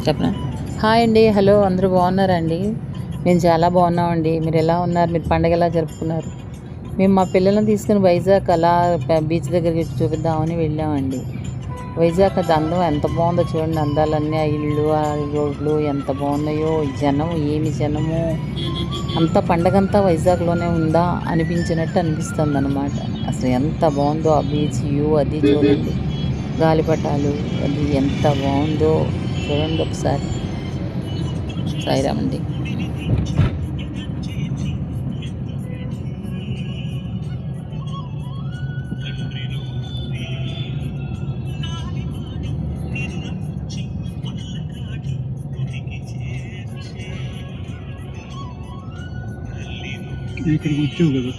చెప్పనా? హాయ్ అండి, హలో, అందరూ బాగున్నారండి? మేము చాలా బాగున్నామండి. మీరు ఎలా ఉన్నారు? మీరు పండగ ఎలా జరుపుకున్నారు? మేము మా పిల్లలను తీసుకుని వైజాగ్ అలా బీచ్ దగ్గరికి చూపిద్దామని వెళ్ళామండి. వైజాగ్ అది అందం ఎంత బాగుందో చూడండి. అందాలన్నీ, ఆ ఇళ్ళు, ఆ రోడ్లు ఎంత బాగున్నాయో. జనం, ఏమి జనము! అంతా పండగంతా వైజాగ్లోనే ఉందా అనిపించినట్టు అనిపిస్తుంది అనమాట. అసలు ఎంత బాగుందో ఆ బీచ్ వ్యూ అది చూడండి. గాలిపటాలు అది ఎంత బాగుందో చూడండి ఒకసారి. సాయిరామ్ అండి. ఇక్కడికి వచ్చావు కదా.